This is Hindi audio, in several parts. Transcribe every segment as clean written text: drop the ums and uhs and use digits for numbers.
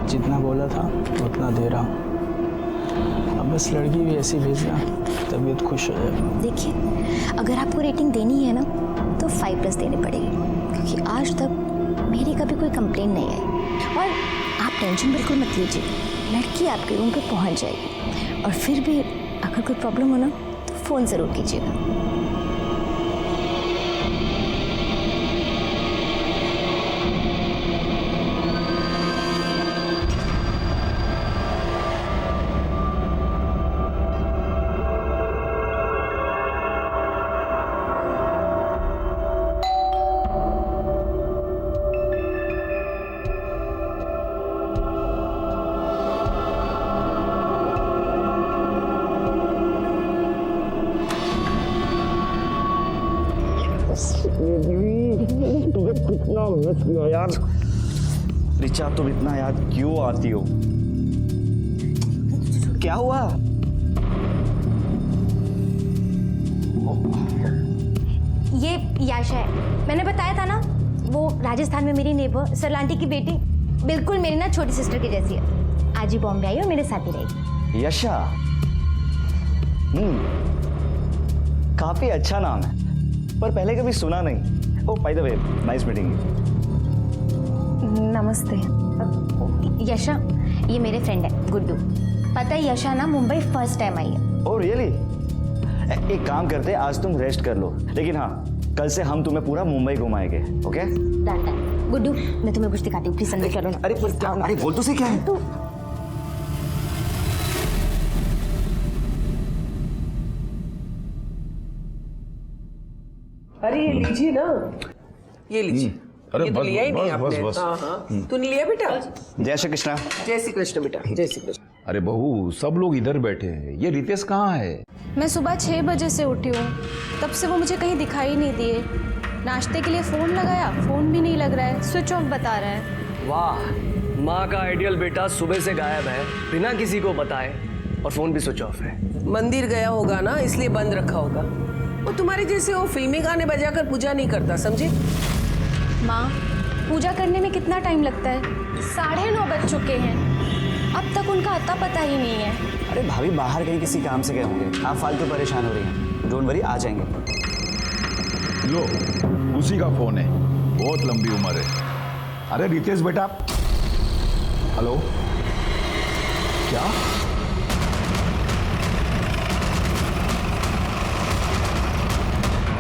जितना बोला था उतना दे रहा हूँ। अब बस लड़की भी ऐसी भेजना, तबीयत खुश हो जाए। देखिए, अगर आपको रेटिंग देनी है ना तो 5+ देनी पड़ेगी, क्योंकि आज तक मेरी कभी कोई कंप्लेन नहीं आई। और आप टेंशन बिल्कुल मत लीजिए, लड़की आपके रूम पे पहुंच जाएगी। और फिर भी अगर कोई प्रॉब्लम हो ना तो फ़ोन ज़रूर कीजिएगा। तुम्हें कितना मिस किया यार। रिचा, तुम इतना याद क्यों आती हो? क्या हुआ? ये याशा है, मैंने बताया था ना, वो राजस्थान में मेरी नेबर सरलांटी की बेटी, बिल्कुल मेरी ना छोटी सिस्टर की जैसी है। आज ही बॉम्बे आई और मेरे साथ ही रहेगी। यशा, काफी अच्छा नाम है, पर पहले कभी सुना नहीं। Oh, by the way, nice meeting you. नमस्ते। यशा, ये मेरे फ्रेंड है गुड्डू। पता है यशा ना मुंबई फर्स्ट टाइम आई है। Oh really? एक काम करते हैं, आज तुम रेस्ट कर लो, लेकिन हाँ, कल से हम तुम्हें पूरा मुंबई घुमाएंगे। ओके? डन। गुड्डू, मैं तुम्हें कुछ दिखाती हूँ, प्लीज अंदर चलो ना। अरे पर क्या? अरे बोल तो सही, क्या है? तो अरे ये लीजिए ना, ये लीजिए। अरे ये तो लिया ही नहीं आपने। बस। हाँ हाँ, तूने लिया बेटा? जय श्री कृष्णा। जय श्री कृष्ण बेटा, जय श्री कृष्ण। अरे बहू, सब लोग इधर बैठे हैं, ये रितेश कहाँ है? मैं सुबह 6 बजे से उठी हूँ, तब से वो मुझे कहीं दिखाई नहीं दिए। नाश्ते के लिए फ़ोन लगाया, फ़ोन भी नहीं लग रहा है, स्विच ऑफ बता रहा है। वाह, माँ का आइडियल बेटा सुबह से गायब है, बिना किसी को बताए, और फ़ोन भी स्विच ऑफ है। मंदिर गया होगा ना, इसलिए बंद रखा होगा। वो तुम्हारे जैसे वो फिल्मी गाने बजाकर पूजा नहीं करता, समझे? माँ, पूजा करने में कितना टाइम लगता है? 9:30 बज चुके हैं, अब तक उनका अता पता ही नहीं है। अरे भाभी, बाहर कहीं किसी काम से गए होंगे, आप फालतू परेशान हो रही हैं। डोंट वरी, आ जाएंगे। लो, उसी का फोन है, बहुत लंबी उम्र है। अरे रितेश बेटा, हेलो, क्या?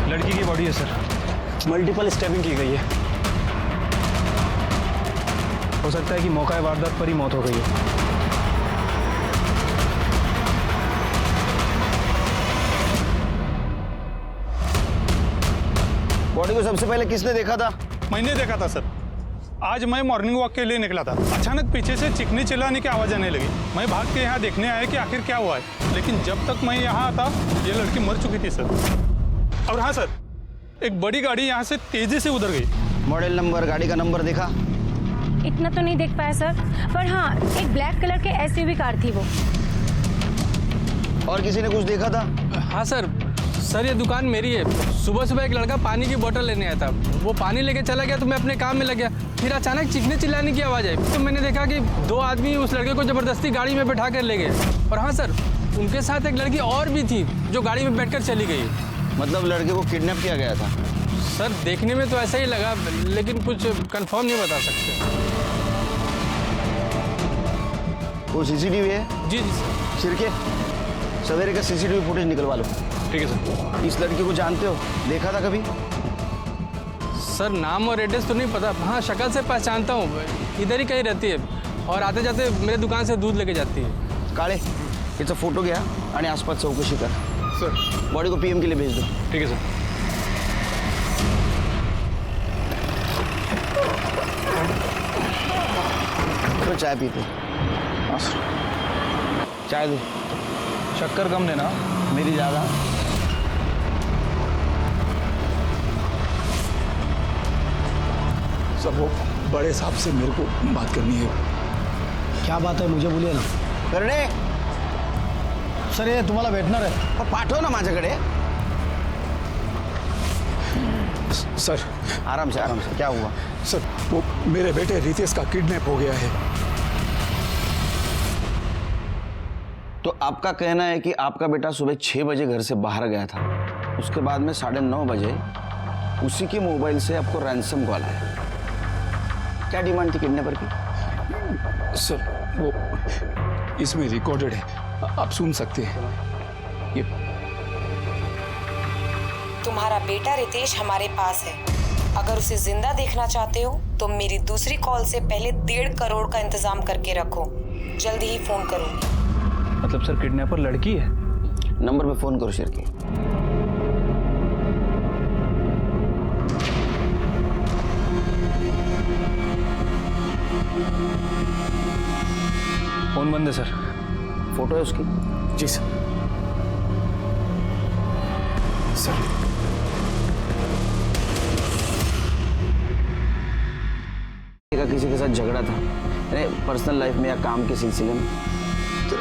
लड़की की बॉडी है सर, मल्टीपल स्टैबिंग की गई है। हो सकता है कि मौका वारदात पर ही मौत हो गई है। बॉडी को सबसे पहले किसने देखा था? मैंने देखा था सर। आज मैं मॉर्निंग वॉक के लिए निकला था, अचानक पीछे से चिकनी चिल्लाने की आवाज़ आने लगी। मैं भाग के यहाँ देखने आया कि आखिर क्या हुआ है, लेकिन जब तक मैं यहाँ आता ये लड़की मर चुकी थी सर। और हाँ सर, एक बड़ी गाड़ी यहाँ से तेजी से उधर गई। मॉडल नंबर, गाड़ी का नंबर देखा? इतना तो नहीं देख पाया सर, पर हाँ, एक ब्लैक कलर के SUV कार थी वो। और किसी ने कुछ देखा था? हाँ सर, ये दुकान मेरी है। सुबह सुबह एक लड़का पानी की बोतल लेने आया था, वो पानी लेके चला गया तो मैं अपने काम में लग गया। फिर अचानक चीखने चिल्लाने की आवाज़ आई, तो मैंने देखा कि 2 आदमी उस लड़के को ज़बरदस्ती गाड़ी में बैठा कर ले गए। और हाँ सर, उनके साथ एक लड़की और भी थी जो गाड़ी में बैठकर चली गई। मतलब लड़के को किडनैप किया गया था? सर देखने में तो ऐसा ही लगा, लेकिन कुछ कंफर्म नहीं बता सकते। वो CCTV है? जी सर। सिरके, सवेरे का CCTV फुटेज निकलवा लो। ठीक है सर। इस लड़की को जानते हो? देखा था कभी? सर नाम और एड्रेस तो नहीं पता, हाँ शक्ल से पहचानता हूँ, इधर ही कहीं रहती है और आते जाते मेरे दुकान से दूध लेके जाती है। काळे, याचा फोटो घ्या आणि आसपास चौकशी कर। सर बॉडी को PM के लिए भेज दो। ठीक है सर। तो चाय पीते? चाय दो। शक्कर कम देना, मेरी ज़्यादा। सब वो बड़े साहब से मेरे को बात करनी है। क्या बात है मुझे बोलिए ना। करणे, सर हे तुम्हाला भेटणार आहे। पाठव ना माझ्याकडे। सर आराम से, आराम से। क्या हुआ? सर, वो मेरे बेटे रितेश का किडनैप हो गया है। तो आपका कहना है कि आपका बेटा सुबह 6 बजे घर से बाहर गया था, उसके बाद में 9:30 बजे उसी के मोबाइल से आपको रैंसम कॉल आया। क्या डिमांड थी किडनैपर की? सर वो इसमें रिकॉर्डेड है, आप सुन सकते हैं। ये तुम्हारा बेटा रितेश हमारे पास है। अगर उसे जिंदा देखना चाहते हो तो मेरी दूसरी कॉल से पहले 1.5 करोड़ का इंतजाम करके रखो। जल्दी ही फोन करूंगी। मतलब सर किडनैपर लड़की है? नंबर पे फोन करो शिरके। फोन बंद है सर। फोटो है उसकी? जी सर। सर का किसी के साथ झगड़ा था पर्सनल लाइफ में या काम के सिलसिले में? तो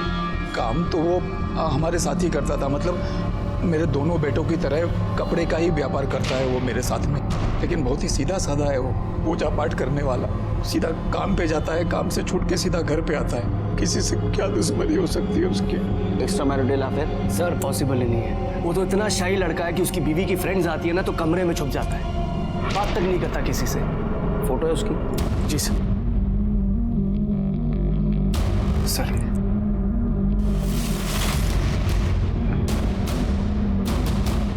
काम तो वो हमारे साथ ही करता था, मतलब मेरे दोनों बेटों की तरह कपड़े का ही व्यापार करता है वो मेरे साथ में, लेकिन बहुत ही सीधा साधा है वो, पूजा पाठ करने वाला। सीधा काम पे जाता है, काम से छूट के सीधा घर पे आता है। किसी से क्या दुश्मनी हो सकती है उसकी? Extra marital affair? Sir possible ही नहीं है। वो तो इतना शाही लड़का है कि उसकी बीवी की फ्रेंड्स आती है ना तो कमरे में छुप जाता है, बात तक नहीं करता किसी से। फोटो है उसकी? जी सर। सर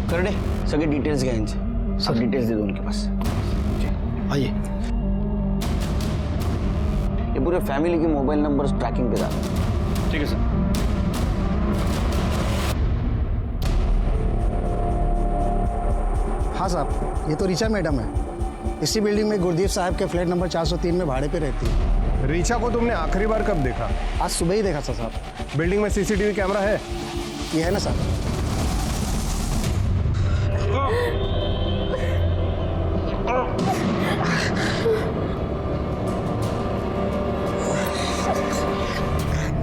कर दे सगे डिटेल्स गए इनसे। सब डिटेल्स दे दो उनके पास। आइए। ये पूरे फैमिली के मोबाइल नंबर्स ट्रैकिंग पे डालो। ठीक है सर। हाँ साहब, ये तो ऋचा मैडम है। इसी बिल्डिंग में गुरदीप साहब के फ्लैट नंबर 403 में भाड़े पे रहती है। ऋचा को तुमने आखिरी बार कब देखा? आज सुबह ही देखा था साहब। बिल्डिंग में सीसीटीवी कैमरा है? ये है ना साहब।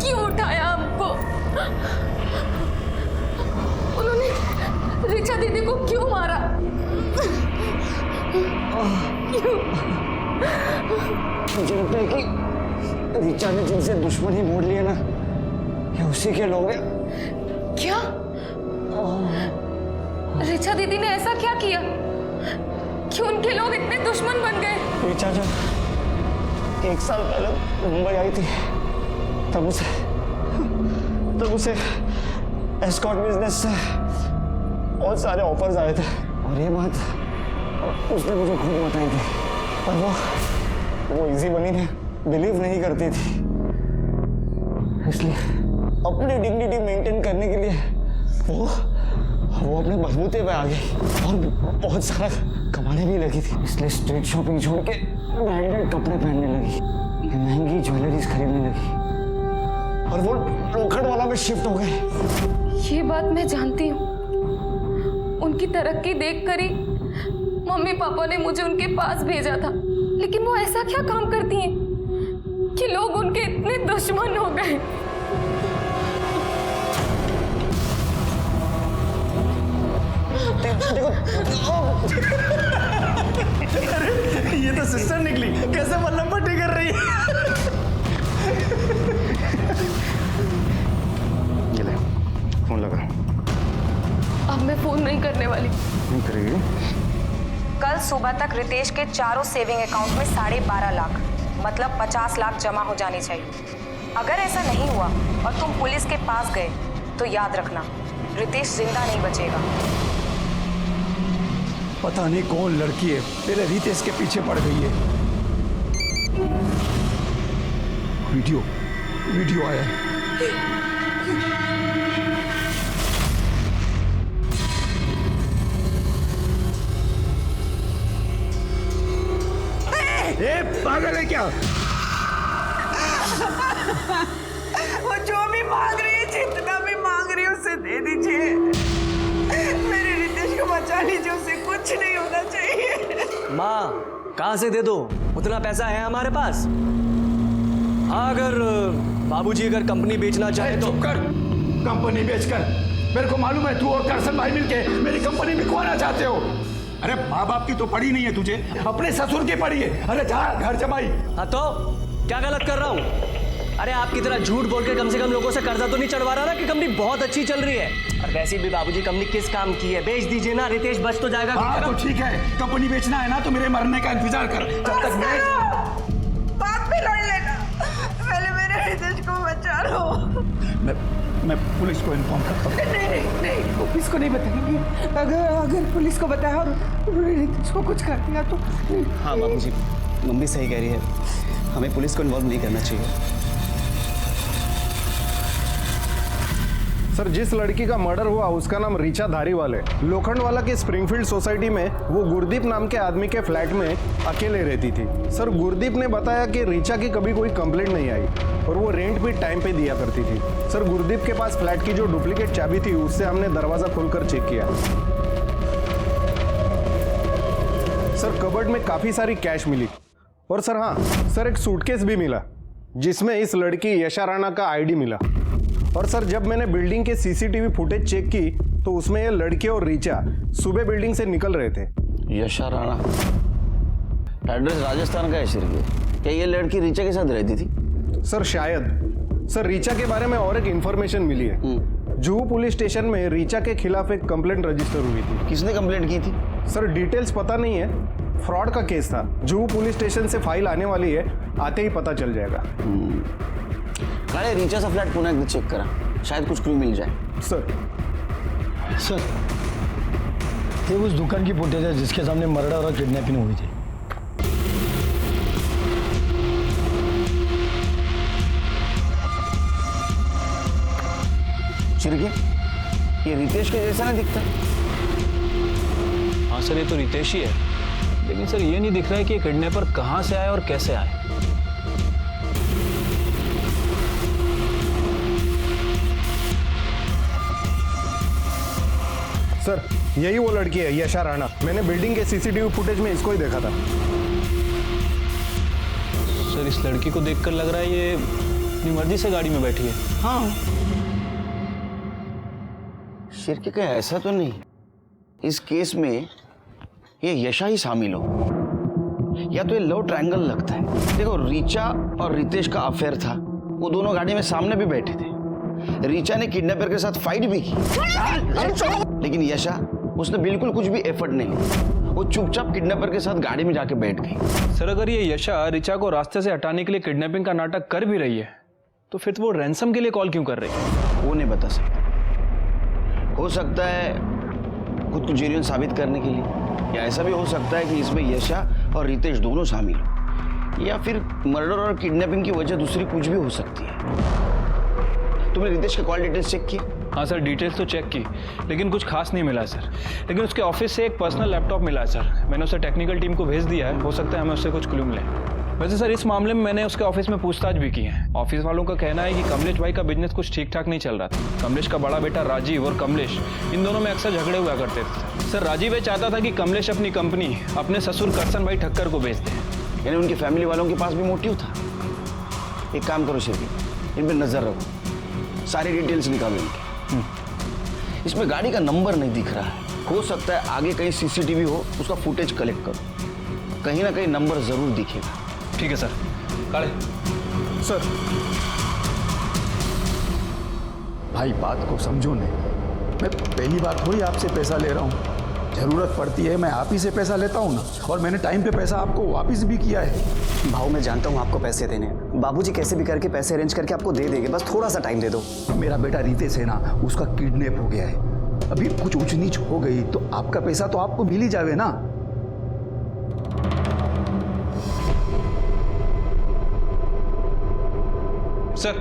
क्यों उठाया हमको? उन्होंने ऋचा दीदी को क्यों मारा? क्यों? मुझे लगता है कि ऋचा ने जिनसे दुश्मनी मोड़ लिया ना, ये उसी के लोग हैं। क्या? ऋचा दीदी ने ऐसा क्या किया? क्यों उनके लोग इतने दुश्मन बन गए? ऋचा जब 1 साल पहले मुंबई आई थी तब उसे एस्कॉर्ट बिजनेस से बहुत सारे ऑफर्स आए थे, और ये बात उसने मुझे खुद बताई थी, पर वो इजी मनी में बिलीव नहीं करती थी। इसलिए अपनी डिग्निटी मेंटेन करने के लिए वो अपने बलबूते पे आ गई और बहुत सारा कमाने भी लगी थी। इसलिए स्ट्रीट शॉपिंग छोड़ के ब्रांडेड कपड़े पहनने लगी, महंगी ज्वेलरीज खरीदने लगी, और वो लोखंड वाला में शिफ्ट हो गई। ये बात मैं जानती हूँ। उनकी तरक्की देखकर ही मम्मी पापा ने मुझे उनके पास भेजा था, लेकिन वो ऐसा क्या काम करती हैं कि लोग उनके इतने दुश्मन हो गए? ये तो सिस्टर निकली, कैसे मल्लम पट्टी कर रही है। ये ले, फोन लगा। अब मैं फोन नहीं करने वाली। नहीं करेगी? कल सुबह तक रितेश के चारों सेविंग अकाउंट में 12.5 लाख मतलब 50 लाख जमा हो जानी चाहिए। अगर ऐसा नहीं हुआ और तुम पुलिस के पास गए तो याद रखना रितेश जिंदा नहीं बचेगा। पता नहीं कौन लड़की है मेरे रितेश के पीछे पड़ गई है। वीडियो आया है। पागल है क्या? वो जो भी मांग रही है, जितना भी मांग रही है उसे दे दीजिए। मेरे रितेश को बचा लीजिए, उसे कुछ नहीं होना चाहिए। माँ कहाँ से दे दो, उतना पैसा है हमारे पास। हाँ अगर बाबूजी अगर कंपनी बेचना चाहे तो। चुप कर। कंपनी बेचकर मेरे को मालूम है तू और करसन भाई मिलके मेरी कंपनी में खोना चाहते हो। अरे माँ बाप की तो पड़ी नहीं है तुझे, अपने ससुर की पड़ी है। अरे जा घर जमाई। हाँ तो क्या गलत कर रहा हूँ? अरे आपकी तरह झूठ बोल के कम से कम लोगों से कर्जा तो नहीं चढ़वा रहा ना कि कंपनी बहुत अच्छी चल रही है। और वैसे भी बाबूजी कंपनी किस काम की है, बेच दीजिए ना, रितेश बच तो जाएगा। हाँ तो ठीक है, कंपनी बेचना है ना तो मेरे मरने का इंतजार कर, जब तक मैं बात भी लड़ लेना, पहले मेरे रितेश को बचा लो। मैं पुलिस को इन्फॉर्म करता हूँ। नहीं, पुलिस को नहीं बताएंगे। अगर पुलिस को बताया और रितेश को कुछ कर दिया तो। हाँ बाबूजी, मम्मी सही कह रही है, हमें पुलिस को इन्वॉल्व नहीं करना चाहिए। सर, जिस लड़की का मर्डर हुआ उसका नाम रीचा धारीवाल है। लोखंडवाला के स्प्रिंगफील्ड सोसाइटी में वो गुरदीप नाम के आदमी के फ्लैट में अकेले रहती थी। सर, गुरदीप ने बताया कि रीचा की कभी कोई कंप्लेंट नहीं आई और वो रेंट भी टाइम पे दिया करती थी। सर, गुरदीप के पास फ्लैट की जो डुप्लीकेट चाबी थी उससे हमने दरवाजा खोलकर चेक किया। सर, कबर्ड में काफी सारी कैश मिली और सर हाँ सर, एक सूटकेस भी मिला जिसमें इस लड़की यशा राणा का आईडी मिला। और सर, जब मैंने बिल्डिंग के सीसीटीवी फुटेज चेक की तो उसमें ये लड़के और रीचा सुबह बिल्डिंग से निकल रहे थे। यशा राणा, एड्रेस राजस्थान का है श्री। क्या ये लड़की रीचा के साथ रहती थी? सर शायद। सर, रीचा के बारे में और एक इंफॉर्मेशन मिली है। जुहू पुलिस स्टेशन में रीचा के खिलाफ एक कंप्लेंट रजिस्टर हुई थी। किसने कंप्लेंट की थी? सर, डिटेल्स पता नहीं है, फ्रॉड का केस था। जुहू पुलिस स्टेशन से फाइल आने वाली है, आते ही पता चल जाएगा। अरे रीचा सा फ्लैट पुनः चेक करा, शायद कुछ क्लू मिल जाए। सर, ये उस दुकान की फुटेज है जिसके सामने मर्डर और किडनैपिंग हुई थी। चिरके, ये रितेश के जैसा नहीं दिखता। हाँ सर, ये तो रितेश ही है, लेकिन सर ये नहीं दिख रहा है कि ये किडनैपर कहाँ से आए और कैसे आए। सर, यही वो लड़की है यशा राणा। मैंने बिल्डिंग के सीसीटीवी फुटेज में इसको ही देखा था। सर, इस लड़की को देखकर लग रहा है ये अपनी मर्जी से गाड़ी में बैठी है। हाँ, शिरके का ऐसा तो नहीं इस केस में ये यशा ही शामिल हो, या तो ये लव ट्रायंगल लगता है। देखो, रीचा और रितेश का अफेयर था, वो दोनों गाड़ी में सामने भी बैठे थे। रीचा ने किडनैपर के साथ फाइट भी की, लेकिन यशा, उसने बिल्कुल कुछ भी एफर्ट नहीं लिया। वो चुपचाप किडनैपर के साथ गाड़ी में जाके बैठ गई। सर, अगर ये यशा रीचा को रास्ते से हटाने के लिए किडनैपिंग का नाटक कर भी रही है तो फिर वो रैंसम के लिए कॉल क्यों कर रही है? वो नहीं बता सकता। हो सकता है खुद को जेन्युइन साबित करने के लिए, या ऐसा भी हो सकता है कि इसमें यशा और रितेश दोनों शामिल हो, या फिर मर्डर और किडनैपिंग की वजह दूसरी कुछ भी हो सकती है। तुमने रितेश के कॉल डिटेल्स चेक किए? हाँ सर, डिटेल्स तो चेक की, लेकिन कुछ खास नहीं मिला सर। लेकिन उसके ऑफिस से एक पर्सनल लैपटॉप मिला है सर, मैंने उसे टेक्निकल टीम को भेज दिया है, हो सकता है हमें उससे कुछ क्लू मिले। वैसे सर, इस मामले में मैंने उसके ऑफिस में पूछताछ भी की है। ऑफिस वालों का कहना है कि कमलेश भाई का बिजनेस कुछ ठीक ठाक नहीं चल रहा था। कमलेश का बड़ा बेटा राजीव और कमलेश, इन दोनों में अक्सर झगड़े हुआ करते थे। सर, राजीव ये चाहता था कि कमलेश अपनी कंपनी अपने ससुर करसन भाई ठक्कर को बेच दे। यानी उनकी फैमिली वालों के पास भी मोटिव था। एक काम करो शिरकी, इन पर नजर रखो, सारी डिटेल्स निकालो इनकी। इसमें गाड़ी का नंबर नहीं दिख रहा है, हो सकता है आगे कहीं सीसीटीवी हो, उसका फुटेज कलेक्ट करो, कहीं ना कहीं नंबर जरूर दिखेगा। ठीक है सर। काले सर, भाई बात को समझो नहीं, मैं पहली बार थोड़ी आपसे पैसा ले रहा हूँ। जरूरत पड़ती है मैं आप ही से पैसा लेता हूँ ना, और मैंने टाइम पे पैसा आपको वापस भी किया है। भाऊ, मैं जानता हूँ आपको पैसे देने, बाबूजी कैसे भी करके पैसे अरेंज करके आपको दे देंगे, बस थोड़ा सा टाइम दे दो। मेरा बेटा रितेश है ना, उसका किडनैप हो गया है। अभी कुछ ऊंच नीच हो गई तो आपका पैसा तो आपको मिल ही जावे ना। सर,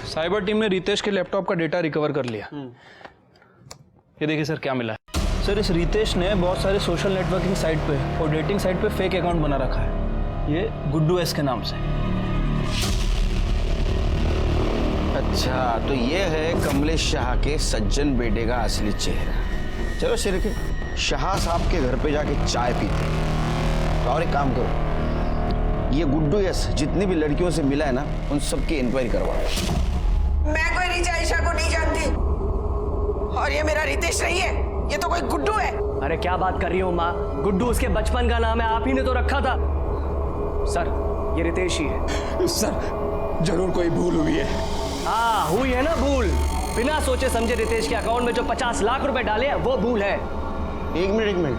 साइबर टीम ने रितेश के लैपटॉप का डेटा रिकवर कर लिया। ये देखिए सर, क्या मिला है। सर, इस रितेश ने बहुत सारे सोशल नेटवर्किंग साइट पे और डेटिंग साइट पे फेक अकाउंट बना रखा है, ये गुड्डू एस के नाम से। अच्छा, तो ये है कमलेश शाह के सज्जन बेटे का असली चेहरा। चलो शिरके, शाह साहब के घर पे जाके चाय पीते हैं। और एक काम करो, ये गुड्डू एस जितनी भी लड़कियों से मिला है ना, उन सबकी इंक्वायरी करवाओ। मैं कोई रीचा ईशा को नहीं जानती, और ये मेरा रितेश नहीं है, ये तो कोई गुड्डू है। अरे क्या बात कर रही हो माँ, गुड्डू उसके बचपन का नाम है, आप ही ने तो रखा था। सर, ये रितेश ही है। सर, जरूर कोई भूल हुई है। हाँ हुई है ना भूल। बिना सोचे समझे रितेश के अकाउंट में जो 50 लाख रुपए डाले हैं वो भूल है। एक मिनट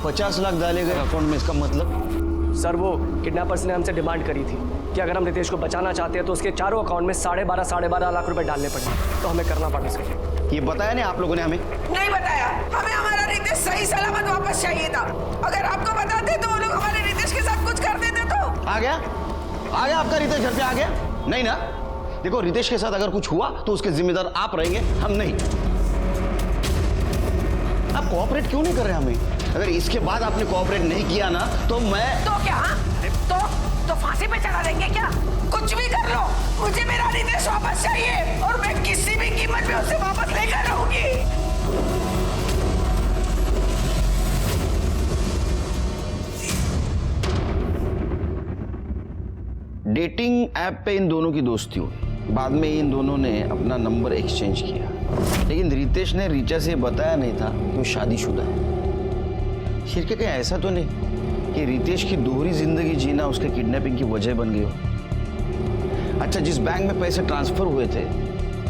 50 लाख डाले गए अकाउंट में, इसका मतलब? सर वो किडनैपर्स ने हमसे डिमांड करी थी कि अगर हम रितेश को बचाना चाहते हैं तो उसके चारों अकाउंट में 12.5 लाख रुपए डालने पड़े, तो हमें करना पड़ा सर। ये बताया नहीं आप लोगों ने हमें? नहीं बताया, हमें हमारा रितेश सही सलामत वापस चाहिए था। अगर आपको बताते तो वो लोग हमारे रितेश के साथ कुछ कर देते तो। आ गया आपका रितेश घर पे आ गया? नहीं ना। देखो रितेश के साथ अगर कुछ हुआ तो उसके जिम्मेदार आप रहेंगे, हम नहीं। आप कोऑपरेट क्यों नहीं कर रहे हमें? अगर इसके बाद आपने कोऑपरेट नहीं किया ना तो मैं तो क्या तो फांसी पे चढ़ा देंगे क्या? कुछ भी कर लो, मुझे मेरा रितेश वापस चाहिए और मैं किसी भी कीमत पे उसे वापस लेकर रहूंगी। डेटिंग ऐप पे इन दोनों की दोस्ती हुई, बाद में इन दोनों ने अपना नंबर एक्सचेंज किया, लेकिन रितेश ने रीचा से बताया नहीं था कि वो शादीशुदा है। शिरके कहीं ऐसा तो नहीं कि रितेश की दोहरी जिंदगी जीना उसके किडनैपिंग की वजह बन गई हो? अच्छा, जिस बैंक में पैसे ट्रांसफर हुए थे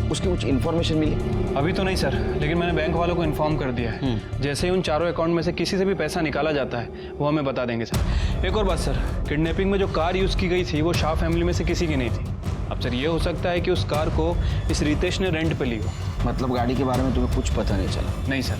उसकी कुछ इन्फॉर्मेशन मिली? अभी तो नहीं सर, लेकिन मैंने बैंक वालों को इन्फॉर्म कर दिया है। जैसे ही उन चारों अकाउंट में से किसी से भी पैसा निकाला जाता है वो हमें बता देंगे सर। एक और बात सर, किडनैपिंग में जो कार यूज़ की गई थी वो शाह फैमिली में से किसी की नहीं थी। अब सर ये हो सकता है कि उस कार को इस रितेश ने रेंट पे ली हो। मतलब गाड़ी के बारे में तुम्हें कुछ पता नहीं चला? नहीं सर,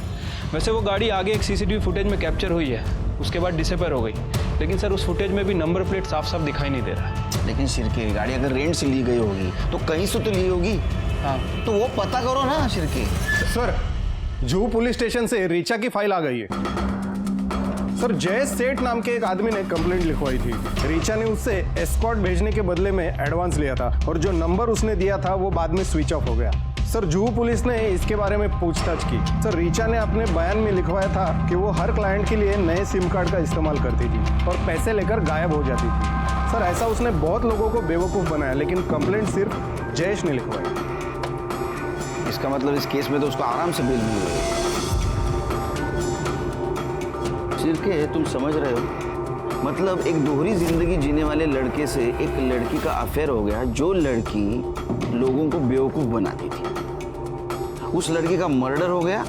वैसे वो गाड़ी आगे एक सीसीटीवी फुटेज में कैप्चर हुई है, उसके बाद डिसअपीयर हो गई, लेकिन सर उस फुटेज में भी नंबर प्लेट साफ साफ दिखाई नहीं दे रहा है। लेकिन शिरके, गाड़ी अगर रेंट से ली गई होगी तो कहीं से तो ली होगी। हाँ तो वो पता करो ना Shirke. Sir, Juhu police station से रीचा की फाइल आ गई है। सर, जय सेठ नाम के एक आदमी ने कंप्लेंट लिखवाई थी। रीचा ने उससे एस्कॉर्ट भेजने के बदले में एडवांस लिया था और जो नंबर उसने दिया था वो बाद में स्विच ऑफ हो गया। सर, जुहू पुलिस ने इसके बारे में पूछताछ की। सर, रीचा ने अपने बयान में लिखवाया था कि वो हर क्लाइंट के लिए नए सिम कार्ड का इस्तेमाल करती थी और पैसे लेकर गायब हो जाती थी। सर, ऐसा उसने बहुत लोगों को बेवकूफ़ बनाया, लेकिन कंप्लेंट सिर्फ जयेश ने लिखवाई। इसका मतलब इस केस में तो उसको आराम से बेल मिल गई। शिरके, तुम समझ रहे हो? मतलब एक दोहरी जिंदगी जीने वाले लड़के से एक लड़की का अफेयर हो गया, जो लड़की लोगों को बेवकूफ बनाती थी। उस लड़के का मर्डर हो गया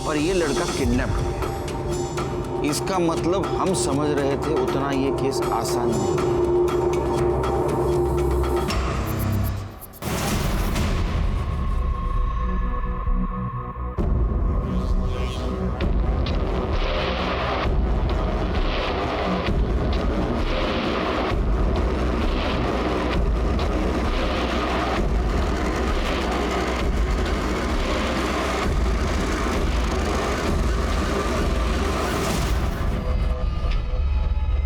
और ये लड़का किडनैप हो गया। इसका मतलब हम समझ रहे थे उतना ये केस आसान नहीं।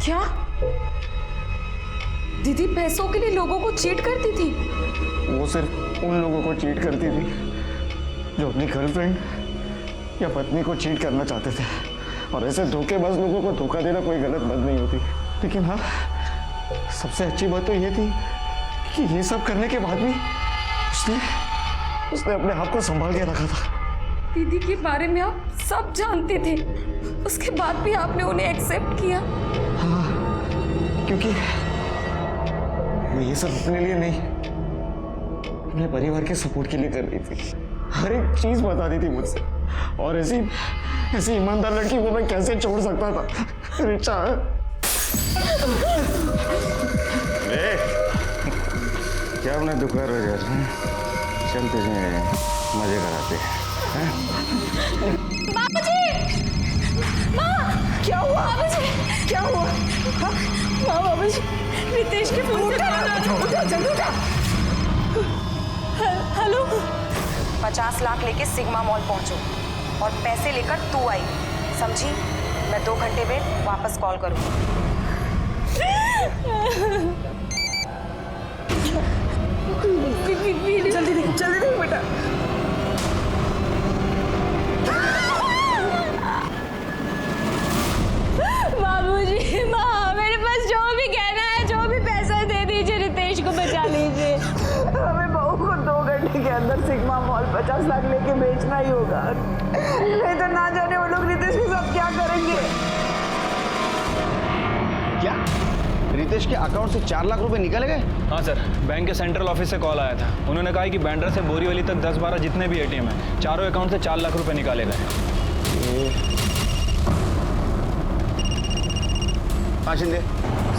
क्या दीदी पैसों के लिए लोगों को चीट करती थी? वो सिर्फ उन लोगों को चीट करती थी जो अपनी गर्लफ्रेंड या पत्नी को चीट करना चाहते थे, और ऐसे धोखेबाज लोगों को धोखा देना कोई गलत बात नहीं होती। लेकिन हाँ, सबसे अच्छी बात तो ये थी कि ये सब करने के बाद भी उसने अपने आप को संभाल के रखा था। दीदी के बारे में आप सब जानते थे, उसके बाद भी आपने उन्हें एक्सेप्ट किया? हाँ, क्योंकि मैं ये सब अपने लिए नहीं, अपने परिवार के सपोर्ट के लिए कर रही थी। हर एक चीज बता दी थी मुझसे, और ऐसी ईमानदार लड़की को मैं कैसे छोड़ सकता था? रिचा, क्या अपना दुकान हो जाए, चलते हैं मजे कराते हैं। बाबूजी! माँ! क्या हुआ? बाबूजी! क्या हुआ? माँ, बाबूजी, रितेश के फोन से हेलो। 50 लाख लेके सिग्मा मॉल पहुंचो और पैसे लेकर तू आई, समझी? मैं 2 घंटे में वापस कॉल करूंगी। जल्दी देख बेटा। बाबूजी, माँ, मेरे पास जो भी कहना है, जो भी पैसा दे दीजिए, रितेश को बचा लीजिए। हमें बहू को 2 घंटे के अंदर सिग्मा मॉल 50 लाख लेके बेचना ही होगा, नहीं तो ना जाने वो लोग रितेश के साथ क्या करेंगे। क्या रितेश के अकाउंट से 4 लाख रुपए निकाले गए? हाँ सर, बैंक के सेंट्रल ऑफिस से कॉल आया था। उन्होंने कहा कि बैंड्रा से बोरीवली तक 10-12 जितने भी एटीएम हैं, चारों अकाउंट से 4 लाख रुपए निकाले गए। हाँ शिंदे।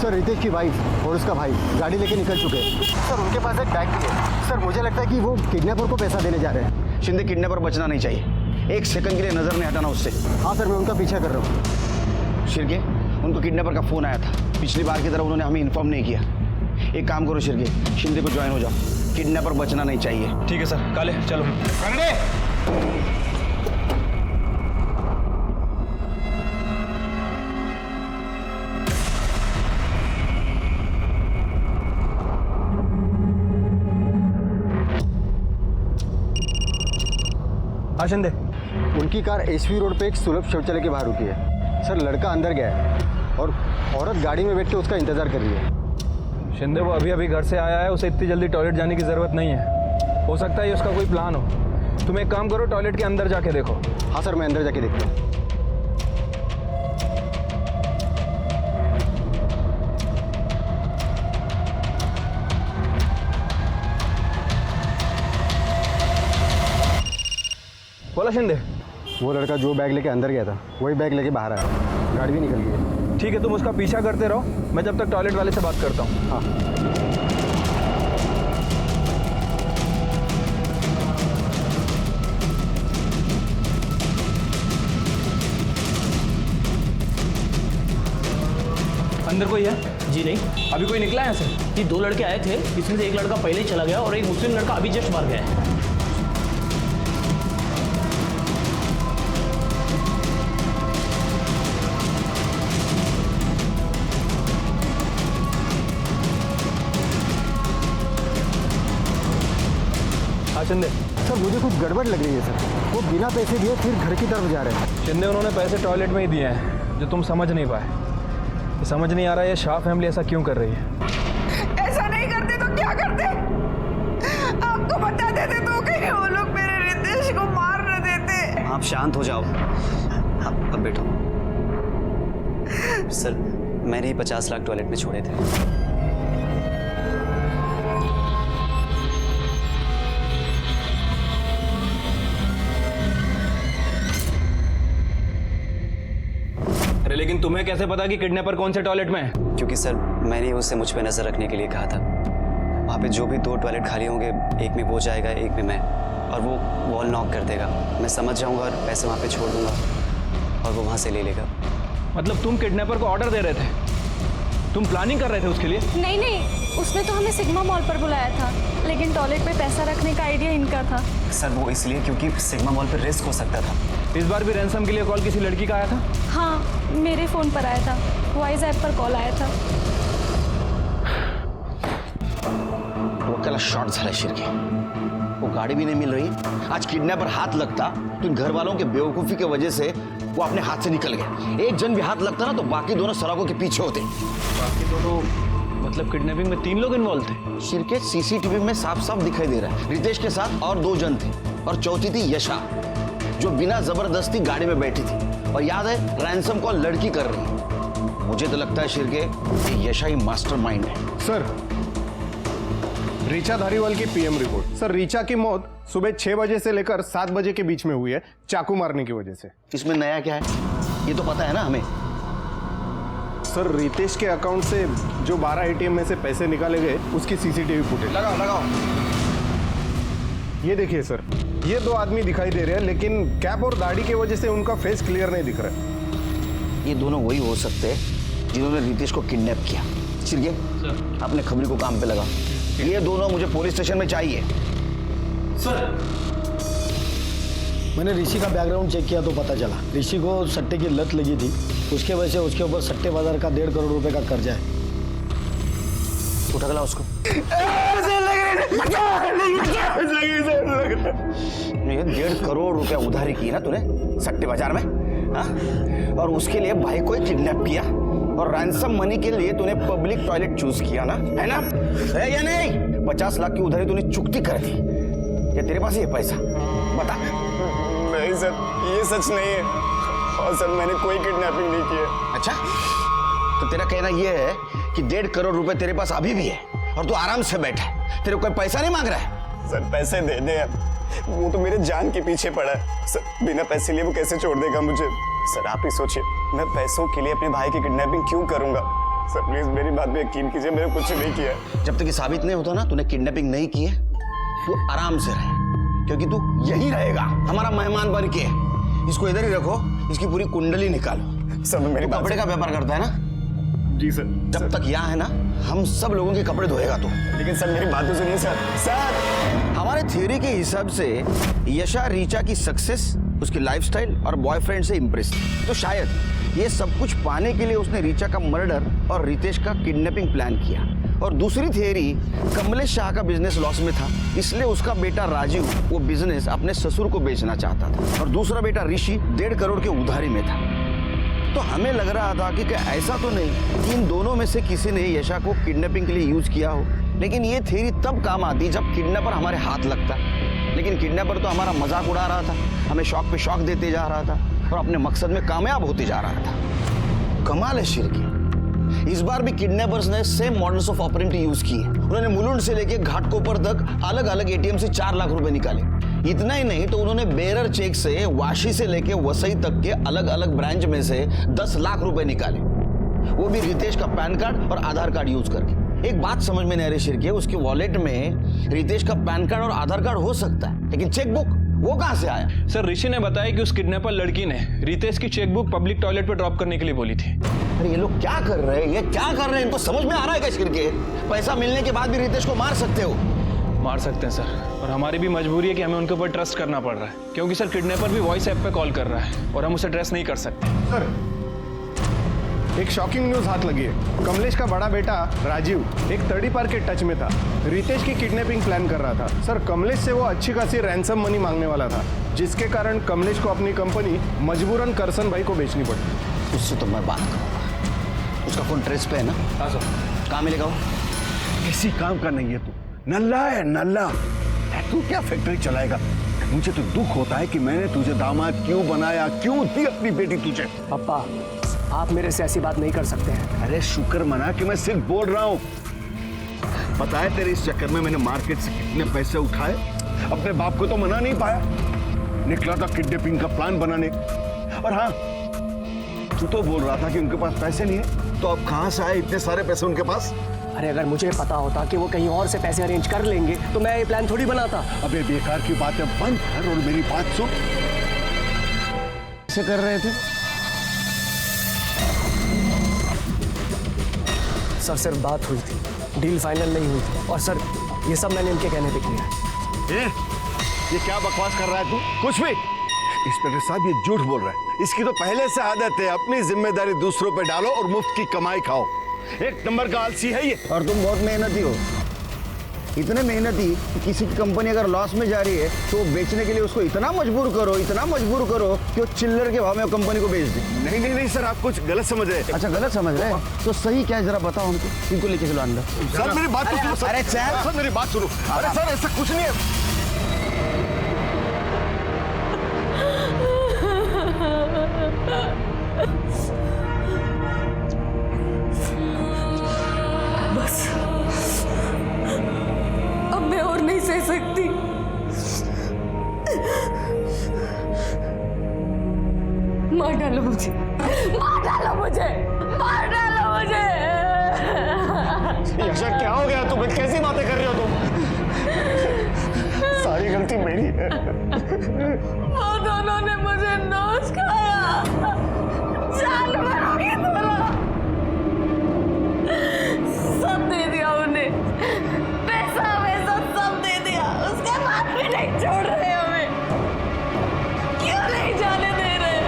सर रितेश की वाइफ और उसका भाई गाड़ी लेके निकल चुके हैं। सर उनके पास एक बैग भी है। सर मुझे लगता है कि वो किडनैपर को पैसा देने जा रहे हैं। शिंदे, किडनैपर बचना नहीं चाहिए, एक सेकंड के लिए नजर नहीं हटाना उससे। हाँ सर, मैं उनका पीछा कर रहा हूँ। शिरके, उनको किडनैपर का फोन आया था। पिछली बार की तरह उन्होंने हमें इन्फॉर्म नहीं किया। एक काम करो शिरके, शिंदे को ज्वाइन हो जाओ, किडनैपर बचना नहीं चाहिए। ठीक है सर, काले चलो। हाँ शिंदे। उनकी कार एसवी रोड पे एक सुलभ शौचालय के बाहर रुकी है। सर लड़का अंदर गया है और औरत गाड़ी में बैठ के उसका इंतजार कर रही है। शिंदे वो अभी अभी घर से आया है, उसे इतनी जल्दी टॉयलेट जाने की ज़रूरत नहीं है। हो सकता है ये उसका कोई प्लान हो। तुम एक काम करो, टॉयलेट के अंदर जाके देखो। हाँ सर, मैं अंदर जाके देखता हूँ। बोला शिंदे। वो लड़का जो बैग लेके अंदर गया था वही बैग लेके बाहर आया, गाड़ी भी निकल गई है। ठीक है, तुम उसका पीछा करते रहो, मैं जब तक टॉयलेट वाले से बात करता हूँ। हाँ। अंदर कोई है? जी नहीं, अभी कोई निकला है सर? ये 2 लड़के आए थे, इसमें से एक लड़का पहले ही चला गया और एक मुस्लिम लड़का अभी जस्ट बाहर गया है। शिंदे। सर मुझे कुछ गड़बड़ लग रही है सर। वो बिना पैसे दिए फिर घर की तरफ जा रहे हैं। शिंदे, उन्होंने पैसे टॉयलेट में ही दिए हैं, जो तुम समझ नहीं पाए। ये समझ नहीं आ रहा है ये शाह फैमिली ऐसा क्यों कर रही है। ऐसा नहीं करते तो क्या करते? आपको बता देते तो कहीं वो लोग मेरे रितेश को मार न देते। आप शांत हो जाओ। अब बैठो। सर, मैंने ही 50 लाख टॉयलेट में छोड़े थे। अरे लेकिन तुम्हें कैसे पता कि किडनैपर कौन से टॉयलेट में है? क्योंकि सर, मैंने उससे मुझ पे नजर रखने के लिए कहा था। वहाँ पे जो भी 2 टॉयलेट खाली होंगे, एक में वो जाएगा, एक में मैं, और वो वॉल नॉक कर देगा। मैं समझ जाऊंगा और पैसे वहाँ पे छोड़ दूंगा और वो वहाँ से ले लेगा। मतलब तुम किडनैपर को ऑर्डर दे रहे थे? तुम प्लानिंग कर रहे थे उसके लिए? नहीं नहीं, उसने तो हमें सिग्मा मॉल पर बुलाया था, लेकिन टॉयलेट पे पैसा रखने का आइडिया इनका था। सर वो इसलिए क्योंकि सिग्मा मॉल पे रिस्क हो सकता था। इस बार भी रैंसम के लिए कॉल किसी लड़की का आया था? हाँ, मेरे फ़ोन पर आया था, वॉइस ऐप पर कॉल आया था। डोक्याला शॉर्ट झाला शिरके। वो गाड़ी भी नहीं मिल रही। आज किडनैपर हाथ लगता तो इन घर वालों के बेवकूफ़ी की वजह से वो अपने हाथ से निकल गए। एक जन भी हाथ लगता ना तो बाकी दोनों सड़कों के पीछे होते। बाकी दोनों मतलब किडनैपिंग में 3 लोग इन्वॉल्व थे? शिरके, सीसीटीवी में साफ साफ दिखाई दे रहा है। रितेश के साथ और 2 जन थे और चौथी थी यशा, जो बिना जबरदस्ती गाड़ी में बैठी थी। और याद है, रैंसम कॉल लड़की कर रही है। मुझे तो लगता है शिरके ये यशा ही मास्टरमाइंड है। सर, रीचा धारीवाल की पीएम रिपोर्ट। सर, रीचा की मौत सुबह 6 बजे से लेकर 7 बजे के बीच में हुई है, चाकू मारने की वजह से। इसमें नया क्या है, ये तो पता है ना हमें। सर, रितेश के अकाउंट से जो 12 एटीएम में से पैसे निकाले गए उसकी सीसीटीवी फुटेज लगाओ। ये देखिए सर, ये 2 आदमी दिखाई दे रहे हैं, लेकिन कैप और दाढ़ी की वजह से उनका फेस क्लियर नहीं दिख रहा है। ये दोनों वही हो सकते हैं जिन्होंने रितेश को किडनैप किया। चिरगे, अपने खबरी को काम पे लगा। ये दोनों मुझे पुलिस स्टेशन में चाहिए। सर, मैंने ऋषि का बैकग्राउंड चेक किया तो पता चला ऋषि को सट्टे की लत लगी थी। उसके वजह से उसके ऊपर सट्टे बाजार का 1.5 करोड़ रुपए का कर्जा है। उठा ला उसको। ये 1.5 करोड़ रुपया उधारी की ना तूने सट्टे बाजार में, हाँ? और उसके लिए भाई को किडनैप किया और रैंसम मनी के लिए तूने पब्लिक टॉयलेट चूज किया ना, है ना? है या नहीं? 50 लाख की उधारी तूने चुकती कर दी। या तेरे पास ये पैसा? बता। नहीं सर, ये सच नहीं है। और सर, मैंने कोई किडनैपिंग नहीं की है। अच्छा, तो तेरा कहना ये है कि 1.5 करोड़ रुपए तेरे पास अभी भी है और तू आराम से बैठा है, तेरे को कोई पैसा नहीं मांग रहा है। सर पैसे दे दे, वो तो मेरे जान के पीछे पड़ा है सर, बिना पैसे लिए वो कैसे छोड़ देगा मुझे। सर आप ही सोचिए, मैं पैसों के लिए अपने भाई की किडनैपिंग क्यों करूंगा। सर प्लीज मेरी बात पे यकीन कीजिए, मैंने कुछ नहीं किया। जब तक ये साबित नहीं होता ना तूने किडनैपिंग नहीं की है, तू आराम से रहे, क्योंकि तू यही रहेगा हमारा मेहमान बन के। इसको इधर ही रखो, इसकी पूरी कुंडली निकालो। सर मेरी बात, कपड़े का व्यापार करता है ना? जी सर। जब तक यहाँ है ना, हम सब लोगों के कपड़े धोएगा तू। लेकिन सर मेरी बात तो सुनिए सर। सर हमारे थ्योरी के हिसाब से यशा रीचा की सक्सेस, उसकी लाइफस्टाइल और बॉयफ्रेंड से इम्प्रेस थी, तो शायद ये सब कुछ पाने के लिए उसने रीचा का मर्डर और रितेश का किडनैपिंग प्लान किया। और दूसरी थियरी, कमलेश शाह का बिजनेस लॉस में था, इसलिए उसका बेटा राजीव वो बिजनेस अपने ससुर को बेचना चाहता था, और दूसरा बेटा ऋषि 1.5 करोड़ के उधारी में था। तो हमें लग रहा था कि ऐसा तो नहीं कि इन दोनों में से किसी ने यशा को किडनैपिंग के लिए यूज किया हो, लेकिन ये थियरी तब काम आती जब किडनैपर हमारे हाथ लगता। लेकिन किडनैपर तो हमारा मजाक उड़ा रहा था, हमें शौक पे शौक देते जा रहा था और अपने मकसद में कामयाब होते जा रहा था। कमाल है शिरकी, इस बार भी किडनैपर्स ने सेम मॉडल्स ऑफ ऑपरेंटी यूज किए। उन्होंने मुलुंड से लेके घाटकोपर तक अलग अलग एटीएम से 4 लाख रुपए निकाले। इतना ही नहीं तो उन्होंने बेरर चेक से वाशी से लेके वसई तक के अलग अलग ब्रांच में से 10 लाख रुपए निकाले, वो भी रितेश का पैन कार्ड और आधार कार्ड यूज करके। एक बात समझ में नहीं आ रही शिरकी, उसके वॉलेट में रितेश का पैन कार्ड और आधार कार्ड हो सकता है, लेकिन चेकबुक वो कहां से आया? सर ऋषि ने बताया कि उस किडनैपर लड़की ने रितेश की चेकबुक पब्लिक टॉयलेट पे ड्रॉप करने के लिए बोली थी। अरे ये लोग क्या कर रहे हैं, ये क्या कर रहे हैं, इनको समझ में आ रहा है क्या शिरकी? पैसा मिलने के बाद भी रितेश को मार सकते हो? मार सकते हैं सर, और हमारी भी मजबूरी है कि हमें उनके ऊपर ट्रस्ट करना पड़ रहा है, क्योंकि सर किडनैपर भी वॉइस ऐप पे कॉल कर रहा है और हम उसे ट्रस्ट नहीं कर सकते। सर एक शॉकिंग न्यूज हाथ लगी है। कमलेश का बड़ा बेटा राजीव एक 30 पार के टच में था, रितेश की किडनैपिंग प्लान कर रहा था। सर कमलेश से वो अच्छी खासी रैंसम मनी मांगने वाला था, जिसके कारण कमलेश को अपनी कंपनी मजबूरन करसन भाई को बेचनी पड़ी। उससे तो मैं बात करूंगा, उसका फोन ट्रेस पे है ना? हाँ सर। कहाँ मिलेगा वो? किसी काम का नहीं है तू, नल्ला है नल्ला। तू क्या फैक्ट्री चलाएगा? मुझे तो दुख होता है कि मैंने तुझे दामाद क्यों बनाया, क्यों दी अपनी बेटी तुझे। पापा आप मेरे से ऐसी बात नहीं कर सकते हैं। अरे शुक्र मना कि मैं सिर्फ बोल रहा हूँ। पता है तेरे इस चक्कर में मैंने मार्केट से कितने पैसे उठाए, अपने बाप को तो मना नहीं पाया, निकला था किडनैपिंग का प्लान बनाने। और हाँ, तू तो बोल रहा था कि उनके पास पैसे नहीं है, तो अब कहां से आए इतने सारे पैसे उनके पास? अरे अगर मुझे पता होता कि वो कहीं और से पैसे अरेंज कर लेंगे तो मैं ये प्लान थोड़ी बनाता। अबे बेकार की बातें बंद कर और मेरी बात सुन। कैसे कर रहे थे? सर सिर्फ बात हुई थी, डील फाइनल नहीं हुई थी। और सर ये सब मैंने इनके कहने पे किया है। ये क्या बकवास कर रहा है तू? कुछ भी। इंस्पेक्टर साहब ये झूठ बोल रहा है, इसकी तो पहले से आदत है अपनी जिम्मेदारी दूसरों पे डालो और मुफ्त की कमाई खाओ। एक नंबर का आलसी है ये। और तुम बहुत मेहनती हो, इतने मेहनती कि किसी की कंपनी अगर लॉस में जा रही है तो बेचने के लिए उसको इतना मजबूर करो कि वो चिल्लर के भाव में कंपनी को बेच दे। नहीं नहीं नहीं सर, आप कुछ गलत समझ रहे हैं। अच्छा गलत समझ रहे हैं तो सही क्या है जरा बताओ हमको, इनको लेके चलो अंदर। सर मेरी बात तो सुनो सर। अरे सर मेरी बात सुनो। अरे सर ऐसा कुछ नहीं है। बस अब मैं और नहीं सह सकती। मार डालो मुझे, मार डालो मुझे, मार डालो मुझे। यशा क्या हो गया तुम्हें, कैसी बातें कर रहे हो तुम? सारी गलती मेरी है। वो दोनों ने मुझे नोच खाया, जानवर हो गया थोड़ा। सब दे दिया उन्हें, पैसा वैसा सब दे दिया, उसके बाद भी नहीं छोड़ रहे हमें। क्यों नहीं जाने दे रहे?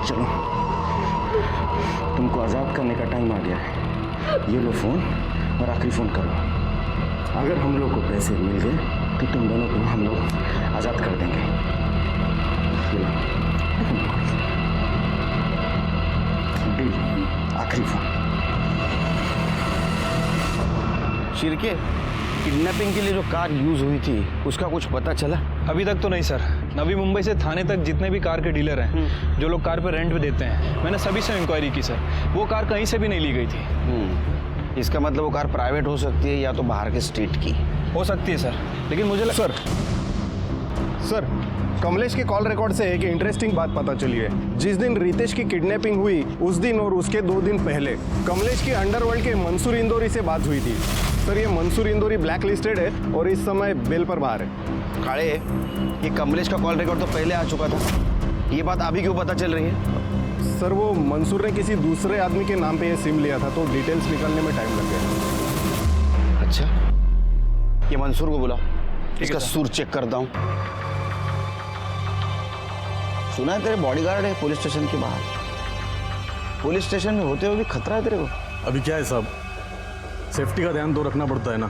चलो तुमको आज़ाद करने का टाइम आ गया है, ये लो फोन और आखिरी फोन करो। अगर हम लोग को पैसे मिल गए तो तुम दोनों को हम लोग आज़ाद कर देंगे। ये लो। आखिरी फोन। शिरके, किडनैपिंग के लिए जो कार यूज हुई थी उसका कुछ पता चला? अभी तक तो नहीं सर। नवी मुंबई से थाने तक जितने भी कार के डीलर हैं, जो लोग कार पे रेंट पे देते हैं, मैंने सभी से इंक्वायरी की सर। वो कार कहीं से भी नहीं ली गई थी। इसका मतलब वो कार प्राइवेट हो सकती है या तो बाहर के स्टेट की हो सकती है सर, लेकिन मुझे सर कमलेश के कॉल रिकॉर्ड से एक इंटरेस्टिंग बात पता चली है। जिस दिन रितेश की किडनैपिंग हुई उस दिन और उसके 2 दिन पहले कमलेश की अंडरवर्ल्ड के मंसूर इंदौरी से बात हुई थी। सर ये मंसूर इंदौरी ब्लैक लिस्टेड है और इस समय बेल पर बाहर है। काले, ये कमलेश का कॉल रिकॉर्ड तो पहले आ चुका था, ये बात अभी क्यों पता चल रही है? सर वो मंसूर ने किसी दूसरे आदमी के नाम पे ये सिम लिया था तो डिटेल्स निकालने में टाइम लग गया। अच्छा, ये मंसूर को बुलाओ, इसका सुर चेक करता हूँ। सुना है तेरे बॉडीगार्ड है पुलिस स्टेशन के बाहर। पुलिस स्टेशन में होते हुए भी खतरा है तेरे को? अभी क्या है साहब, सेफ्टी का ध्यान तो रखना पड़ता है ना।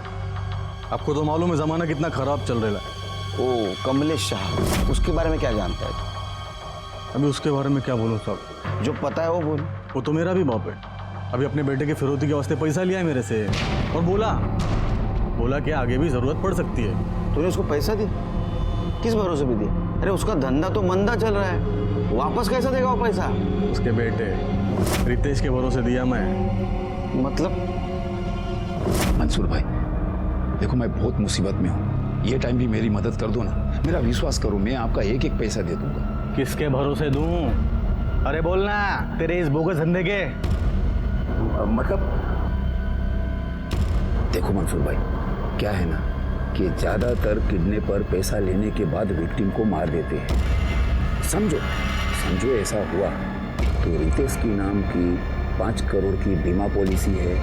आपको तो मालूम है जमाना कितना खराब चल रहा है। ओ कमलेश शाह, उसके बारे में क्या जानता है? अभी उसके बारे में क्या बोलूं साहब? जो पता है वो बोल। वो तो मेरा भी बाप है। अभी अपने बेटे के फिरौती के वास्ते पैसा लिया है मेरे से और बोला कि आगे भी जरूरत पड़ सकती है। तूने उसको पैसा दिया? किस भरोसे भी दिया? अरे उसका धंधा तो मंदा चल रहा है, वापस कैसे देगा वो पैसा? उसके बेटे रितेश के भरोसे दिया मैं। मतलब? मंसूर भाई देखो, मैं बहुत मुसीबत में हूँ, ये टाइम भी मेरी मदद कर दो ना। मेरा विश्वास करो, मैं आपका एक एक पैसा दे दूंगा। किसके भरोसे दूं? अरे बोलना, तेरे इस बोगस धंधे के मतलब देखो मंसूर भाई, क्या है ना कि ज्यादातर किडनैपर पैसा लेने के बाद विक्टिम को मार देते हैं। समझो ऐसा हुआ तो रितेश की नाम की 5 करोड़ की बीमा पॉलिसी है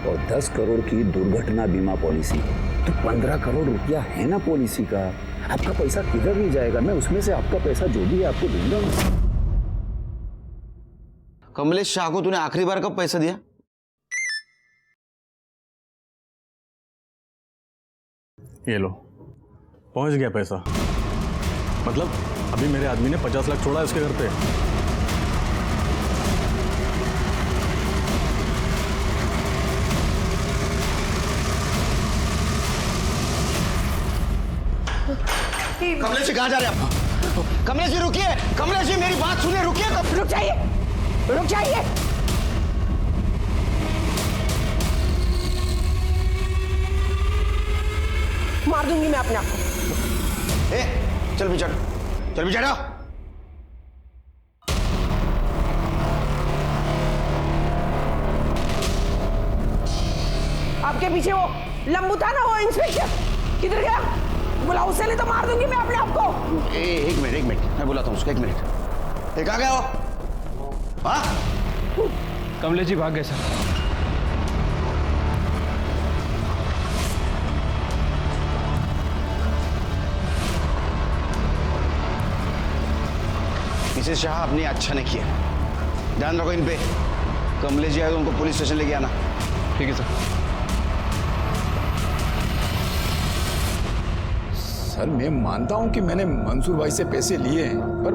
और 10 करोड़ की दुर्घटना बीमा पॉलिसी है, तो 15 करोड़ रुपया है ना पॉलिसी का। आपका पैसा किधर नहीं जाएगा, मैं उसमें से आपका पैसा जो भी है आपको दूंगा। कमलेश शाह को तूने आखिरी बार कब पैसा दिया? ये लो, पहुंच गया पैसा। मतलब अभी मेरे आदमी ने 50 लाख छोड़ा है उसके घर पे। कमलेश जी कहाँ जा रहे हैं आप? कमलेश जी रुकिए, कमलेश जी मेरी बात सुनिए, रुकिए। रुक जाइए। मार दूंगी मैं अपने आप को। चल पीछे हटो। आपके पीछे वो लंबू था ना, वो इंस्पेक्टर किधर गया? बुलाओ, उसे नहीं तो मार दूंगी मैं अपने आप को। एक मिनट मैं बुलाता हूँ उसको। 1 मिनट। कहाँ गया वो? हाँ? कमलेश जी भाग गए सर। मिसेस शाह, आपने अच्छा नहीं किया, ध्यान रखो इन पे। कमलेश जी आए तो उनको पुलिस स्टेशन लेके आना। ठीक है सर मैं मानता हूं कि मैंने मंसूर भाई से पैसे लिए हैं, पर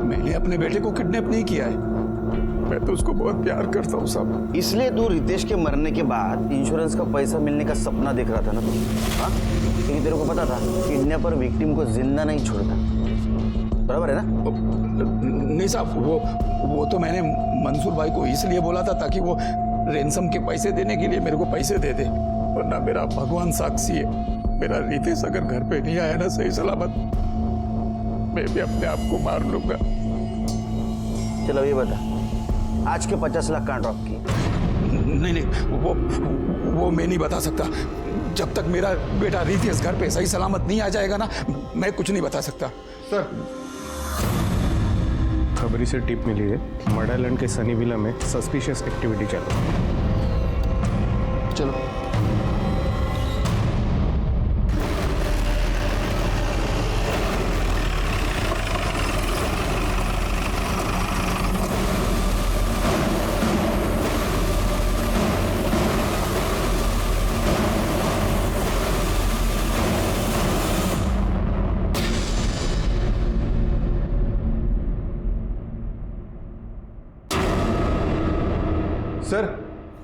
मैंने अपने बेटे को किडनैप नहीं किया है। मैं तो उसको बहुत प्यार करता हूँ साहब। इसलिए तू रितेश के मरने के बाद इंश्योरेंस का पैसा मिलने का सपना देख रहा था ना तू? हाँ, क्योंकि तेरे को पता था किडनैपर विक्टिम को जिंदा नहीं छोड़ता, बराबर है ना? नहीं साहब, वो तो मैंने मंसूर भाई को इसलिए बोला था ताकि वो रेंसम के पैसे देने के लिए मेरे को पैसे दे दे, वरना मेरा भगवान साक्षी है, मेरा रितेश अगर घर पे नहीं आया ना सही सलामत, मैं भी अपने आप को मार लूंगा। चलो ये बता, आज के 50 लाख कहाँ ड्रॉप किए? नहीं, वो मैं नहीं बता सकता। जब तक मेरा बेटा रितेश घर पे सही सलामत नहीं आ जाएगा ना, मैं कुछ नहीं बता सकता। सर, खबरी से टिप मिली है, मर्ड आइलैंड के सनी विला में सस्पिशियस एक्टिविटी चल रही है। चलो।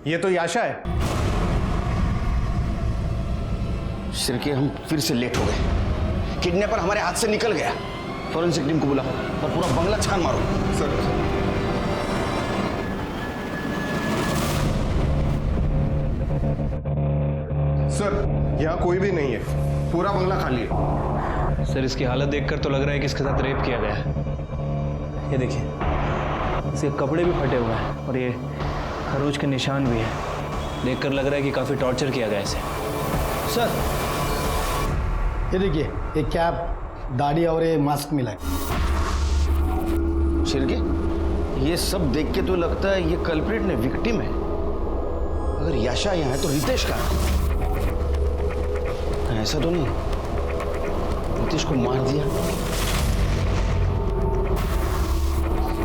ये तो याशा है। शिर्के, हम फिर से लेट हो गए। किडनैपर हमारे हाथ से निकल गया। फॉरेंसिक टीम को बुला और पूरा बंगला छान मारो। सर सर, यहाँ कोई भी नहीं है, पूरा बंगला खाली है। सर इसकी हालत देखकर तो लग रहा है कि इसके साथ रेप किया गया है। ये देखिए, इसके कपड़े भी फटे हुए हैं और ये खरोच के निशान भी है। देखकर लग रहा है कि काफ़ी टॉर्चर किया गया इसे। सर ये देखिए, एक कैप, दाढ़ी और ये मास्क मिला है। शिर्के, ये सब देख के तो लगता है ये कल्प्रिट ने विक्टिम है। अगर याशा यहाँ है तो रितेश का ऐसा तो नहीं, रितेश को मार दिया।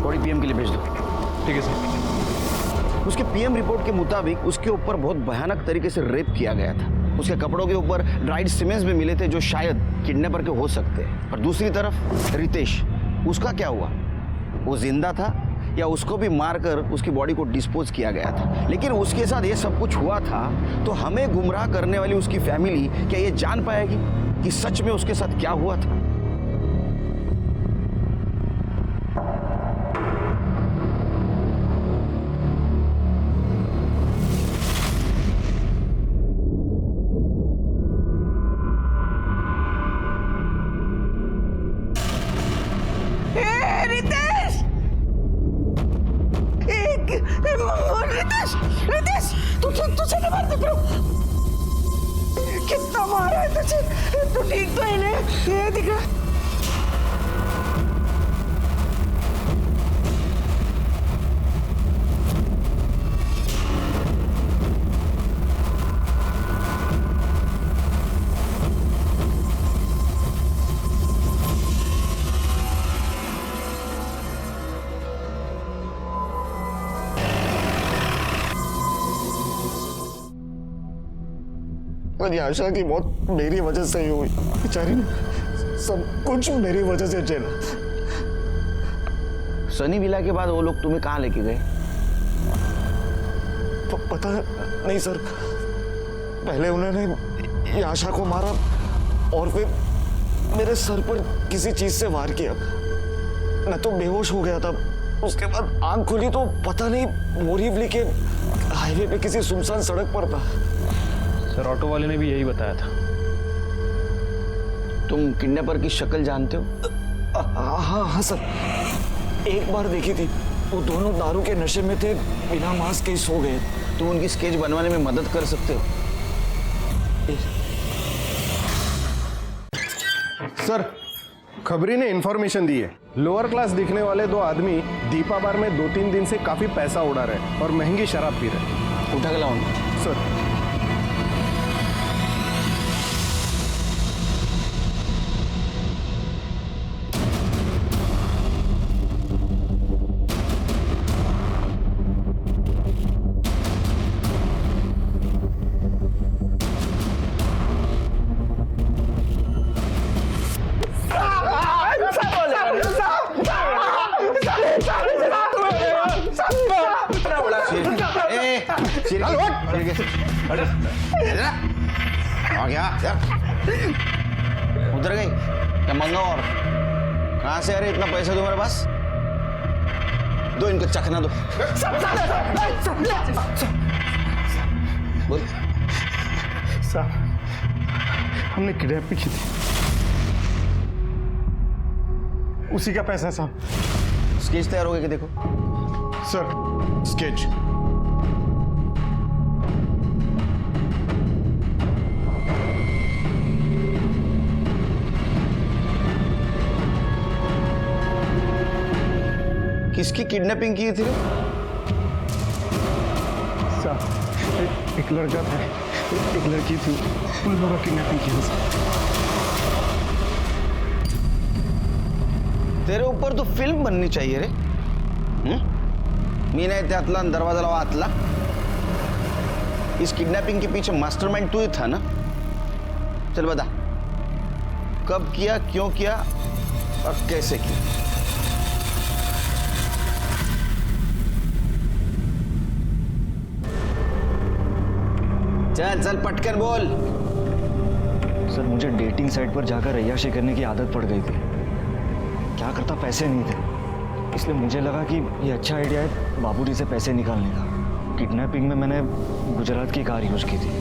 बॉडी पीएम के लिए भेज दो। ठीक है सर। उसके पीएम रिपोर्ट के मुताबिक उसके ऊपर बहुत भयानक तरीके से रेप किया गया था। उसके कपड़ों के ऊपर ड्राइड सीमेंट्स भी मिले थे जो शायद किडनैपर के हो सकते हैं। और दूसरी तरफ रितेश, उसका क्या हुआ? वो जिंदा था या उसको भी मारकर उसकी बॉडी को डिस्पोज किया गया था? लेकिन उसके साथ ये सब कुछ हुआ था तो हमें गुमराह करने वाली उसकी फैमिली क्या ये जान पाएगी कि सच में उसके साथ क्या हुआ था? रितेश, तुझे नहीं मारते क्यों? कितना मारा है तुझे? तू ठीक तो है ना? ये दिख रहा। मेरी आशा की मौत मेरी वजह से ही हुई। बेचारी ने सब कुछ मेरी वजह से झेला। सनी विला के बाद वो लोग तुम्हें कहाँ लेके गए? पता नहीं सर। पहले उन्होंने आशा को मारा और फिर मेरे सर पर किसी चीज से वार किया। मैं तो बेहोश हो गया था। उसके बाद आंख खुली तो पता नहीं बोरीवली के हाईवे पे किसी सुनसान सड़क पर था। सर ऑटो वाले ने भी यही बताया था। तुम किडनैपर की शक्ल जानते हो? हाँ सर, एक बार देखी थी। वो दोनों दारू के नशे में थे, बिना मास्क के सो गए। तुम उनकी स्केच बनवाने में मदद कर सकते हो? सर, खबरी ने इंफॉर्मेशन दी है। लोअर क्लास दिखने वाले दो आदमी दीपा बार में 2-3 दिन से काफी पैसा उड़ा रहे और महंगी शराब पी रहे। उठा के लाओ सर। उधर गई क्या? मंगा और कहां से आ रहे इतना पैसा तुम्हारे पास? दो इनको चखना दो। बोल। साहब, हमने किडनैप की थी, उसी का पैसा साहब। स्केच तैयार हो गया कि देखो। Sir, sketch. किसकी किडनैपिंग की थी? साहब, एक लड़का था, एक लड़की थी, उन लोगों का किडनैपिंग की थी। तेरे ऊपर तो फिल्म बननी चाहिए रे। मी नाही त्यातला दरवाजा लावा आतला। इस किडनैपिंग के पीछे मास्टरमाइंड तू ही था ना? चल बता, कब किया, क्यों किया और कैसे किया? चल चल पटकन बोल। सर मुझे डेटिंग साइट पर जाकर अय्याशी करने की आदत पड़ गई थी। क्या करता, पैसे नहीं थे, इसलिए मुझे लगा कि ये अच्छा आइडिया है बाबूजी से पैसे निकालने का। किडनैपिंग में मैंने गुजरात की कार यूज़ की थी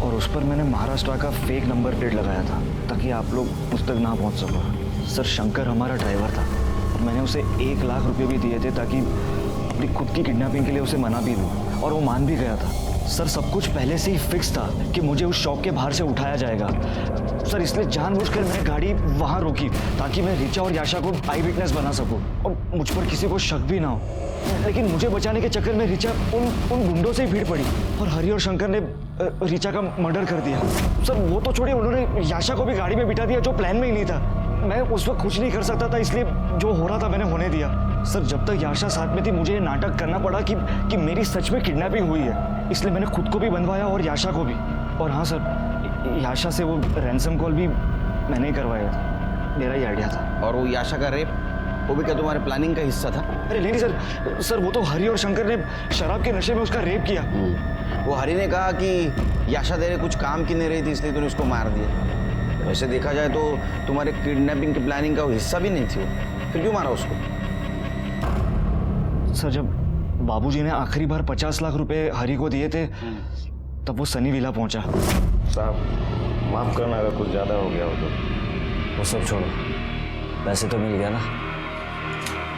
और उस पर मैंने महाराष्ट्र का फेक नंबर प्लेट लगाया था ताकि आप लोग उस तक ना पहुंच सको। सर शंकर हमारा ड्राइवर था और मैंने उसे 1 लाख रुपए भी दिए थे ताकि अपनी खुद की किडनैपिंग के लिए उसे मना भी दूँ, और वो मान भी गया था। सर सब कुछ पहले से ही फिक्स था कि मुझे उस शॉप के बाहर से उठाया जाएगा। सर इसलिए जानबूझकर मैंने गाड़ी वहाँ रोकी ताकि मैं रिचा और याशा को आई विटनेस बना सकूं और मुझ पर किसी को शक भी ना हो। लेकिन मुझे बचाने के चक्कर में रिचा उन गुंडों से ही भीड़ पड़ी और हरि और शंकर ने रिचा का मर्डर कर दिया। सर वो तो छोड़िए, उन्होंने याशा को भी गाड़ी में बिठा दिया जो प्लान में ही नहीं था। मैं उस वक्त कुछ नहीं कर सकता था, इसलिए जो हो रहा था मैंने होने दिया। सर जब तक याशा साथ में थी मुझे ये नाटक करना पड़ा कि मेरी सच में किडनैपिंग हुई है, इसलिए मैंने खुद को भी बंधवाया और याशा को भी। और हाँ सर, याशा से वो रैंसम कॉल भी मैंने ही करवाया था, मेरा ही आइडिया था। और वो याशा का रेप, वो भी क्या तुम्हारे प्लानिंग का हिस्सा था? अरे नहीं सर, वो तो हरि और शंकर ने शराब के नशे में उसका रेप किया। वो हरि ने कहा कि याशा तेरे कुछ काम की नहीं रही थी इसलिए तूने उसको मार दिया। वैसे देखा जाए तो तुम्हारे किडनैपिंग की प्लानिंग का वो हिस्सा भी नहीं थी, फिर क्यों मारा उसको? सर जब बाबूजी ने आखिरी बार 50 लाख रुपए हरि को दिए थे तब वो सनी विला पहुंचा। साहब माफ करना अगर कुछ ज्यादा हो गया हो तो। वो सब छोड़ो, पैसे तो मिल गया ना।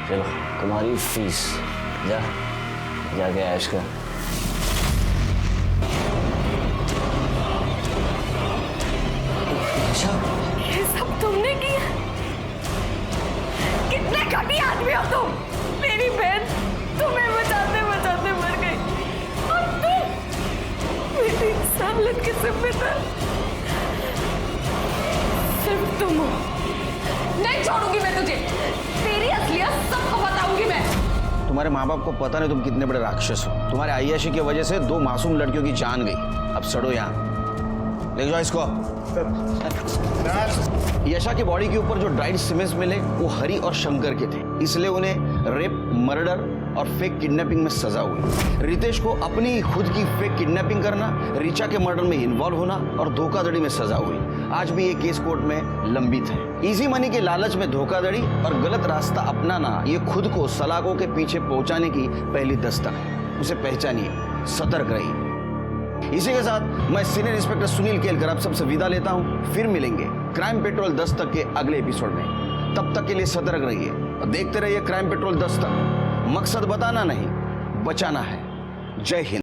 चलो तुम्हारी फीस, जाके ऐश कर। ये सब तुमने किया? कितने घटिया आदमी हो तुम। मेरी बहन तुम्हें बचाते बचाते मर गई और तुम मेरी इंसानियत के जिम्मेदार सिर्फ तुम हो। नहीं छोड़ूंगी मैं तुझे, तेरी असलियत सबको बताऊंगी मैं। तुम्हारे माँ बाप को पता नहीं तुम कितने बड़े राक्षस हो। तुम्हारे अय्याशी की वजह से 2 मासूम लड़कियों की जान गई। अब सड़ो यहाँ, ले जाओ इसको। यशा की बॉडी के ऊपर जो ड्राइड सीमेंट्स मिले वो हरि और शंकर के थे, इसलिए उन्हें रेप, मर्डर और फेक किडनैपिंग में सजा हुई। रितेश को अपनी खुद की फेक किडनैपिंग करना, रिचा के मर्डर में इन्वॉल्व होना और धोखाधड़ी में सजा हुई। आज भी ये केस कोर्ट में लंबित है। इजी मनी के लालच में धोखाधड़ी और गलत रास्ता अपनाना ये खुद को सलाखों के पीछे पहुंचाने की पहली दस्तक है। उसे पहचानिए, सतर्क रहिए। इसी के साथ मैं सीनियर इंस्पेक्टर सुनील केलकर आप सबसे विदा लेता हूं। फिर मिलेंगे क्राइम पेट्रोल 10 तक के अगले एपिसोड में। तब तक के लिए सतर्क रहिए और देखते रहिए क्राइम पेट्रोल 10 तक। मकसद बताना नहीं, बचाना है। जय हिंद।